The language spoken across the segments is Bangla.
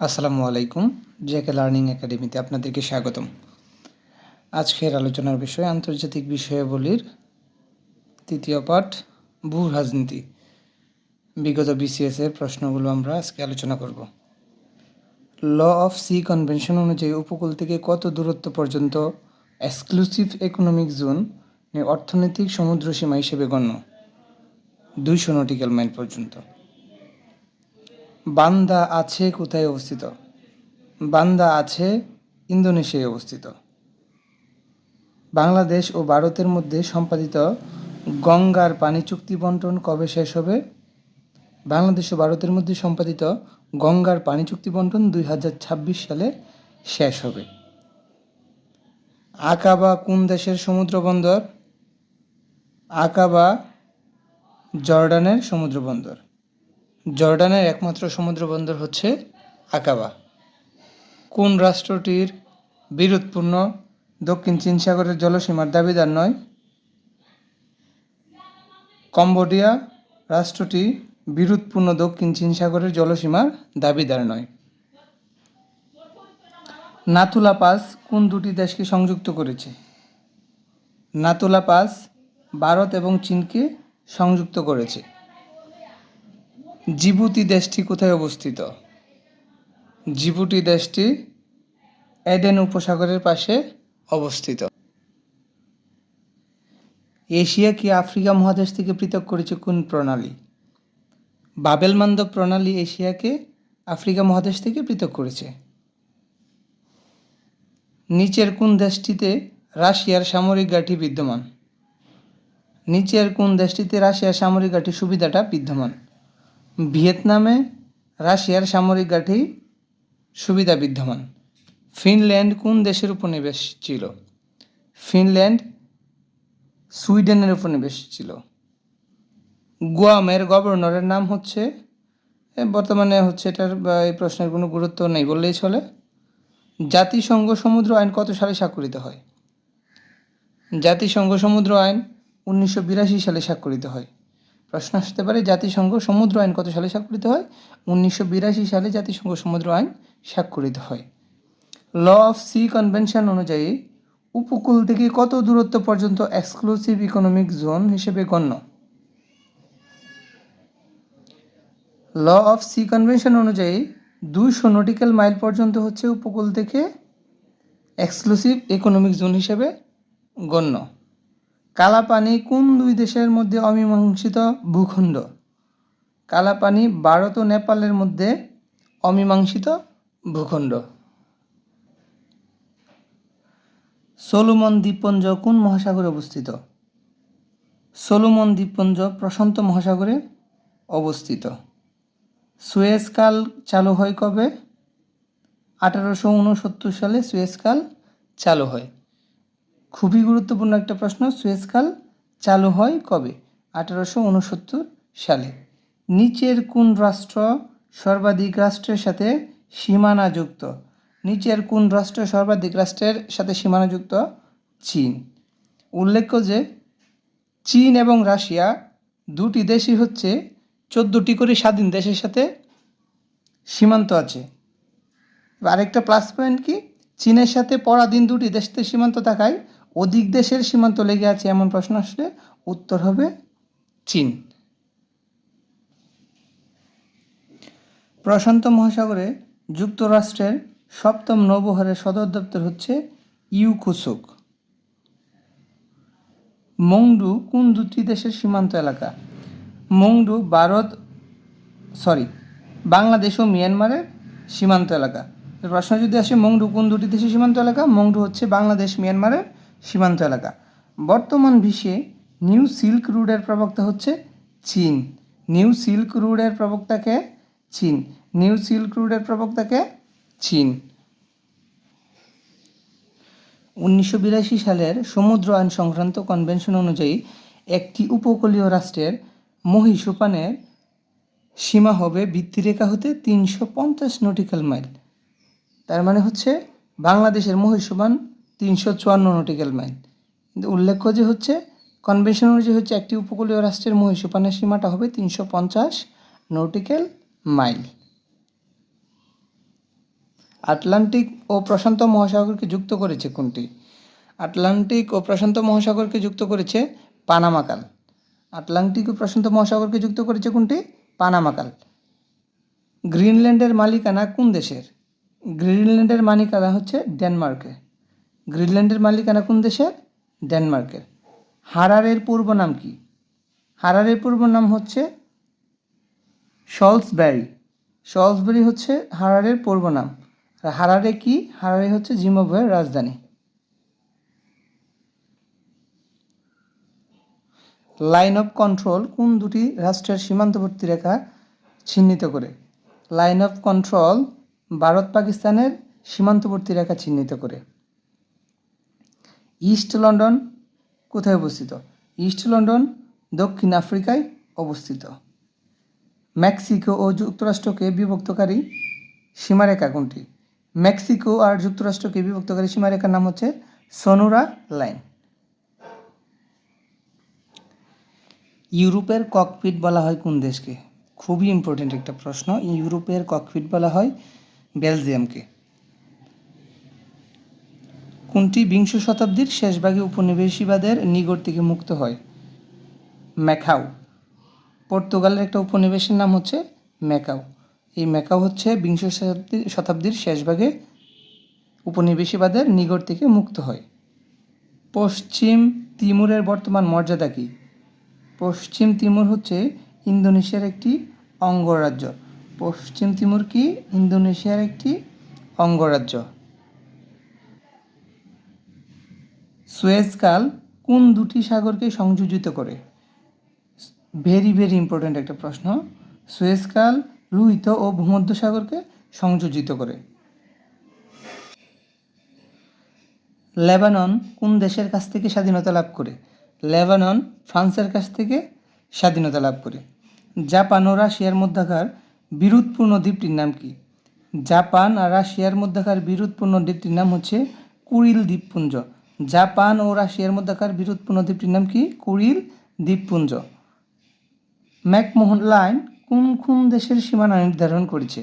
আসসালামু আলাইকুম। জেকে লার্নিং একাডেমিতে আপনাদেরকে স্বাগতম। আজকের আলোচনার বিষয় আন্তর্জাতিক বিষয়াবলীর তৃতীয় পাঠ ভূ রাজনীতি। বিগত বিসিএস এর প্রশ্নগুলো আমরা আজকে আলোচনা করব। ল অফ সি কনভেনশন অনুযায়ী উপকূল থেকে কত দূরত্ব পর্যন্ত এক্সক্লুসিভ ইকোনমিক জোন অর্থনৈতিক সমুদ্র সীমা হিসেবে গণ্য? 200 নটিক্যাল মাইল পর্যন্ত। বান্দা আছে কোথায় অবস্থিত? বান্দা আছে ইন্দোনেশিয়ায় অবস্থিত। বাংলাদেশ ও ভারতের মধ্যে সম্পাদিত গঙ্গার পানি চুক্তি বন্টন কবে শেষ হবে? বাংলাদেশ ও ভারতের মধ্যে সম্পাদিত গঙ্গার পানি চুক্তি বন্টন 2026 সালে শেষ হবে। আকাবা কোন দেশের সমুদ্র বন্দর? আকাবা জর্ডানের সমুদ্র বন্দর। জর্ডানের একমাত্র সমুদ্র বন্দর হচ্ছে আকাবা। কোন রাষ্ট্রটির বিরোধপূর্ণ দক্ষিণ চীন সাগরের জলসীমার দাবিদার নয়? কম্বোডিয়া রাষ্ট্রটি বিরোধপূর্ণ দক্ষিণ চীন সাগরের জলসীমার দাবিদার নয়। নাথুলা পাস কোন দুটি দেশকে সংযুক্ত করেছে? নাথুলা পাস ভারত এবং চীনকে সংযুক্ত করেছে। জিবুতি দেশটি কোথায় অবস্থিত? জিবুতি দেশটি এডেন উপসাগরের পাশে অবস্থিত। এশিয়াকে আফ্রিকা মহাদেশ থেকে পৃথক করেছে কোন প্রণালী? বাবেল মানদব প্রণালী এশিয়াকে আফ্রিকা মহাদেশ থেকে পৃথক করেছে। নিচের কোন দেশটিতে রাশিয়ার সামরিক ঘাঁটি বিদ্যমান? নিচের কোন দেশটিতে রাশিয়ার সামরিক ঘাঁটি সুবিধাটা বিদ্যমান? ভিয়েতনামে রাশিয়ার সামরিক ঘাঁটি সুবিধা বিদ্যমান। ফিনল্যান্ড কোন দেশের উপনিবেশ ছিল? ফিনল্যান্ড সুইডেনের উপনিবেশ ছিল। গুয়ামের গভর্নরের নাম হচ্ছে, বর্তমানে হচ্ছে এটার এই প্রশ্নের কোনো গুরুত্ব নেই বললেই চলে। জাতিসংঘ সমুদ্র আইন কত সালে স্বাক্ষরিত হয়? জাতিসংঘ সমুদ্র আইন 1982 সালে স্বাক্ষরিত হয়। প্রশ্ন আসতে পারে জাতিসংঘ সমুদ্র আইন কত সালে স্বাক্ষরিত হয়? 1982 সালে জাতিসংঘ সমুদ্র আইন স্বাক্ষরিত হয়। ল অফ সি কনভেনশন অনুযায়ী উপকূল থেকে কত দূরত্ব পর্যন্ত এক্সক্লুসিভ ইকোনমিক জোন হিসেবে গণ্য? ল অফ সি কনভেনশন অনুযায়ী 200 নটিক্যাল মাইল পর্যন্ত হচ্ছে উপকূল থেকে এক্সক্লুসিভ ইকোনমিক জোন হিসেবে গণ্য। কালাপানি কোন দুই দেশের মধ্যে অমীমাংসিত ভূখণ্ড? কালাপানি ভারত ও নেপালের মধ্যে অমীমাংসিত ভূখণ্ড। সলোমন দ্বীপপুঞ্জ কোন মহাসাগরে অবস্থিত? সলোমন দ্বীপপুঞ্জ প্রশান্ত মহাসাগরে অবস্থিত। সুয়েজ খাল চালু হয় কবে? 1869 সালে সুয়েজ খাল চালু হয়। খুবই গুরুত্বপূর্ণ একটা প্রশ্ন, সুয়েজ খাল চালু হয় কবে? 1869 সালে। নিচের কোন রাষ্ট্র সর্বাধিক রাষ্ট্রের সাথে সীমানাযুক্ত? নিচের কোন রাষ্ট্র সর্বাধিক রাষ্ট্রের সাথে সীমানাযুক্ত? চীন। উল্লেখ্য যে চীন এবং রাশিয়া দুটি দেশই হচ্ছে 14টি করে স্বাধীন দেশের সাথে সীমান্ত আছে। আরেকটা প্লাস পয়েন্ট কি, চীনের সাথে পরাধীন দুটি দেশের সীমান্ত থাকায় অধিক দেশের সীমান্ত লেগে আছে এমন প্রশ্ন আসলে উত্তর হবে চীন। প্রশান্ত মহাসাগরে যুক্তরাষ্ট্রের 7ম নৌবহরের সদর দপ্তর হচ্ছে ইউকুসুক। মংডু কোন দুটি দেশের সীমান্ত এলাকা? মংডু বাংলাদেশ ও মিয়ানমারের সীমান্ত এলাকা। প্রশ্ন যদি আসে মংডু কোন দুটি দেশের সীমান্ত এলাকা, মংডু হচ্ছে বাংলাদেশ মিয়ানমারের সীমান্ত এলাকা। বর্তমান বিশ্বে নিউ সিল্ক রুটের প্রবক্তা হচ্ছে চীন। নিউ সিল্ক রুটের প্রবক্তাকে চীন। নিউ সিল্ক রুটের প্রবক্তাকে চীন। 1982 সালের সমুদ্র আইন সংক্রান্ত কনভেনশন অনুযায়ী একটি উপকূলীয় রাষ্ট্রের মহীসোপানের সীমা হবে ভিত্তিরেখা হতে 350 নটিক্যাল মাইল। তার মানে হচ্ছে বাংলাদেশের মহীসোপান 354 নটিক্যাল মাইল। কিন্তু উল্লেখ্য যে হচ্ছে কনভেনশন অনুযায়ী হচ্ছে একটি উপকূলীয় রাষ্ট্রের মহীসোপানের সীমাটা হবে 350 নটিক্যাল মাইল। আটলান্টিক ও প্রশান্ত মহাসাগরকে যুক্ত করেছে কোনটি? আটলান্টিক ও প্রশান্ত মহাসাগরকে যুক্ত করেছে পানামা খাল। আটলান্টিক ও প্রশান্ত মহাসাগরকে যুক্ত করেছে কোনটি? পানামা খাল। গ্রিনল্যান্ডের মালিকানা কোন দেশের? গ্রিনল্যান্ডের মালিকানা হচ্ছে ডেনমার্কের। গ্রিনল্যান্ডের মালিকানা কোন দেশের? ডেনমার্কের। হারারের পূর্ব নাম কি? হারারের পূর্ব নাম হচ্ছে সলসব্যারি। সলসব্যারি হচ্ছে হারারের পূর্ব নাম। আর হারারে কি? হারারে হচ্ছে জিম্বাবুয়ের রাজধানী। লাইন অফ কন্ট্রোল কোন দুটি রাষ্ট্রের সীমান্তবর্তী রেখা চিহ্নিত করে? লাইন অফ কন্ট্রোল ভারত পাকিস্তানের সীমান্তবর্তী রেখা চিহ্নিত করে। ইস্ট লন্ডন কোথায় অবস্থিত? ইস্ট লন্ডন দক্ষিণ আফ্রিকায় অবস্থিত। মেক্সিকো ও যুক্তরাষ্ট্রকে বিভক্তকারী সীমারেখা কোনটি? মেক্সিকো আর যুক্তরাষ্ট্রকে বিভক্তকারী সীমারেখার নাম হচ্ছে সোনোরা লাইন। ইউরোপের ককপিট বলা হয় কোন দেশকে? খুবই ইম্পর্টেন্ট একটা প্রশ্ন। ইউরোপের ককপিট বলা হয় বেলজিয়ামকে। কোনটি বিংশ শতাব্দীর শেষভাগে উপনিবেশিবাদের নিগড় থেকে মুক্ত হয়? ম্যাকাও। পর্তুগালের একটা উপনিবেশের নাম হচ্ছে ম্যাকাও। এই ম্যাকাও হচ্ছে বিংশ শতাব্দীর শেষভাগে উপনিবেশিবাদের নিগড় থেকে মুক্ত হয়। পশ্চিম তিমুরের বর্তমান মর্যাদা কী? পশ্চিম তিমুর হচ্ছে ইন্দোনেশিয়ার একটি অঙ্গরাজ্য। পশ্চিম তিমুর কি? ইন্দোনেশিয়ার একটি অঙ্গরাজ্য। সুয়েজ খাল কোন দুটি সাগরকে সংযোজিত করে? ভেরি ভেরি ইম্পর্ট্যান্ট একটা প্রশ্ন। সুয়েজ খাল লোহিত ও ভূমধ্যসাগরকে সংযোজিত করে। লেবানন কোন দেশের কাছ থেকে স্বাধীনতা লাভ করে? লেবানন ফ্রান্সের কাছ থেকে স্বাধীনতা লাভ করে। জাপান ও রাশিয়ার মধ্যকার বিরোধপূর্ণ দ্বীপটির নাম কি? জাপান আর রাশিয়ার মধ্যকার বিরোধপূর্ণ দ্বীপটির নাম হচ্ছে কুরিল দ্বীপপুঞ্জ। জাপান ও রাশিয়ার মধ্যকার বিরোধপূর্ণ দ্বীপটির নাম কি? কুরিল দ্বীপপুঞ্জ। ম্যাকমোহন লাইন কোন কোন দেশের সীমানা নির্ধারণ করেছে?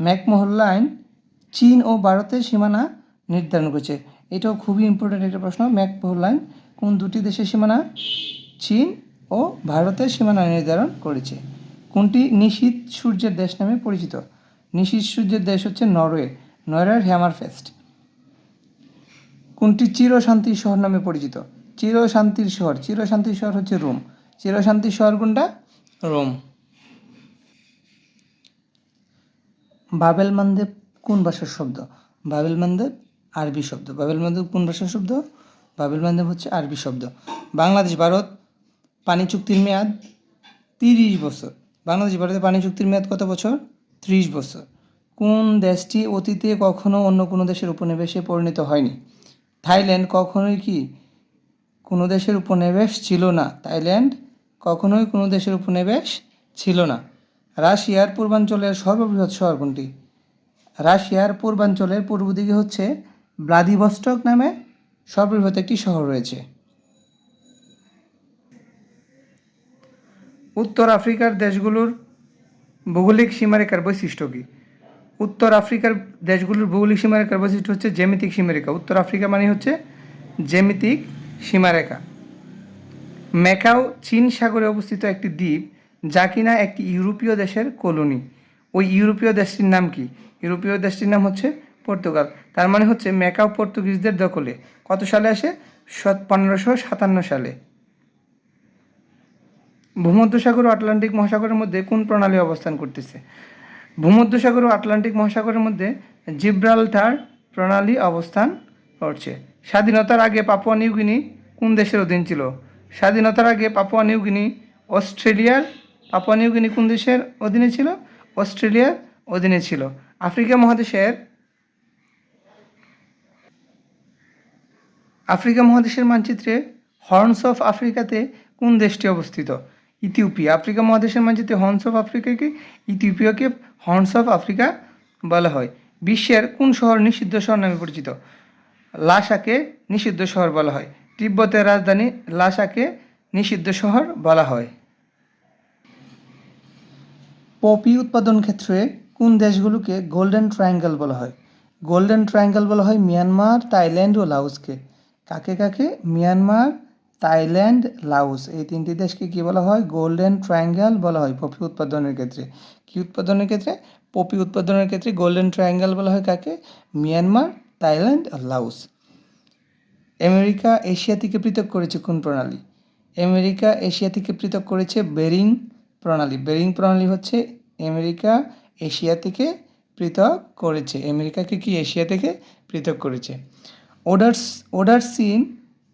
ম্যাকমোহন লাইন চীন ও ভারতের সীমানা নির্ধারণ করেছে। এটাও খুবই ইম্পর্ট্যান্ট একটা প্রশ্ন। ম্যাকমোহন লাইন কোন দুটি দেশের সীমানা? চীন ও ভারতের সীমানা নির্ধারণ করেছে। কোনটি নিশীথ সূর্যের দেশ নামে পরিচিত? নিশীথ সূর্যের দেশ হচ্ছে নরওয়ে। নরওয়ের হ্যামারফেস্ট। কোনটি চিরশান্তির শহর নামে পরিচিত? চিরশান্তির শহর। চিরশান্তির শহর হচ্ছে রোম। চিরশান্তির শহর কোনটা? রোম। বাবেল মান্দেব কোন ভাষার শব্দ? বাবেল মান্দেব আরবি শব্দ। বাবেল মান্দেব কোন ভাষার শব্দ? বাবেল মান্দেব হচ্ছে আরবি শব্দ। বাংলাদেশ ভারত পানি চুক্তির মেয়াদ 30 বছর। বাংলাদেশ ভারতের পানি চুক্তির মেয়াদ কত বছর? 30 বছর। কোন দেশটি অতীতে কখনো অন্য কোনো দেশের উপনিবেশে পরিণত হয়নি? থাইল্যান্ড কখনোই কি কোনো দেশের উপনিবেশ ছিল না। থাইল্যান্ড কখনোই কোনো দেশের উপনিবেশ ছিল না। রাশিয়ার পূর্বাঞ্চলের সর্ববৃহৎ শহর কোনটি? রাশিয়ার পূর্বাঞ্চলের পূর্ব দিকে হচ্ছে ভ্লাদিভস্টক নামে সর্ববৃহৎ একটি শহর রয়েছে। উত্তর আফ্রিকার দেশগুলোর ভৌগোলিক সীমারেখার বৈশিষ্ট্য কী? উত্তর আফ্রিকার দেশগুলোর ভৌগোলিক সীমারেখার বৈশিষ্ট্য হচ্ছে জ্যামিতিক সীমারেখা। উত্তর আফ্রিকা মানে হচ্ছে জ্যামিতিক সীমারেখা। ম্যাকাও চীন সাগরে অবস্থিত একটি দ্বীপ, যা কিনা একটি ইউরোপীয় দেশের কলোনি। ওই ইউরোপীয় দেশটির নাম কি? ইউরোপীয় দেশটির নাম হচ্ছে পর্তুগাল। তার মানে হচ্ছে ম্যাকাও পর্তুগিজদের দখলে। কত সালে আসে? 1557 সালে। ভূমধ্যসাগর ও আটলান্টিক মহাসাগরের মধ্যে কোন প্রণালী অবস্থান করতেছে? ভূমধ্যসাগর ও আটলান্টিক মহাসাগরের মধ্যে জিব্রাল্টার প্রণালী অবস্থান করছে। স্বাধীনতার আগে পাপুয়া নিউগিনি কোন দেশের অধীন ছিল? স্বাধীনতার আগে পাপুয়া নিউগিনি পাপুয়া নিউগিনি কোন দেশের অধীনে ছিল? অস্ট্রেলিয়ার অধীনে ছিল। আফ্রিকা মহাদেশের মানচিত্রে হর্নস অফ আফ্রিকাতে কোন দেশটি অবস্থিত? ইথিওপিয়া। আফ্রিকা মহাদেশের মানচিত্রে হর্নস অফ আফ্রিকাকে ইথিওপিয়াকে হর্নস অফ আফ্রিকা বলা হয়। বিশ্বের কোন শহর নিষিদ্ধ শহর নামে পরিচিত? লাসাকে নিষিদ্ধ শহর বলা হয়। তিব্বতের রাজধানী লাসাকে নিষিদ্ধ শহর বলা হয়। পপি উৎপাদন ক্ষেত্রে কোন দেশগুলোকে গোল্ডেন ট্রায়াঙ্গেল বলা হয়? গোল্ডেন ট্রায়াঙ্গেল বলা হয় মিয়ানমার, থাইল্যান্ড ও লাওসকে। কাকে কাকে? মিয়ানমার, থাইল্যান্ড, লাওস, এই তিনটি দেশকে কী বলা হয়? গোল্ডেন ট্রায়াঙ্গেল বলা হয় পপি উৎপাদনের ক্ষেত্রে। কী উৎপাদনের ক্ষেত্রে? পপি উৎপাদনের ক্ষেত্রে গোল্ডেন ট্রায়াঙ্গেল বলা হয় কাকে? মিয়ানমার, থাইল্যান্ড আর লাওস। আমেরিকা এশিয়া থেকে পৃথক করেছে কোন প্রণালী? আমেরিকা এশিয়া থেকে পৃথক করেছে বেরিং প্রণালী। বেরিং প্রণালী হচ্ছে আমেরিকা এশিয়া থেকে পৃথক করেছে। আমেরিকাকে কি এশিয়া থেকে পৃথক করেছে।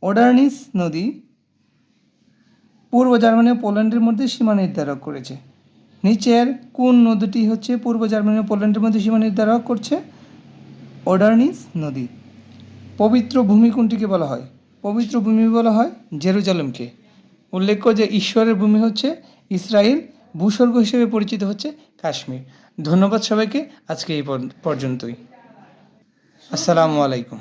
ওডারনিস নদী পূর্ব জার্মানি ও পোল্যান্ডের মধ্যে সীমা নির্ধারক করেছে। নিচের কোন নদীটি হচ্ছে পূর্ব জার্মানি ও পোল্যান্ডের মধ্যে সীমা নির্ধারক করছে? ওডারনিস নদী। পবিত্র ভূমি কোনটিকে বলা হয়? পবিত্র ভূমি বলা হয় জেরুজালেমকে। উল্লেখ্য যে ঈশ্বরের ভূমি হচ্ছে ইসরায়েল, ভূস্বর্গ হিসেবে পরিচিত হচ্ছে কাশ্মীর। ধন্যবাদ সবাইকে, আজকে এই পর্যন্তই। আসসালামু আলাইকুম।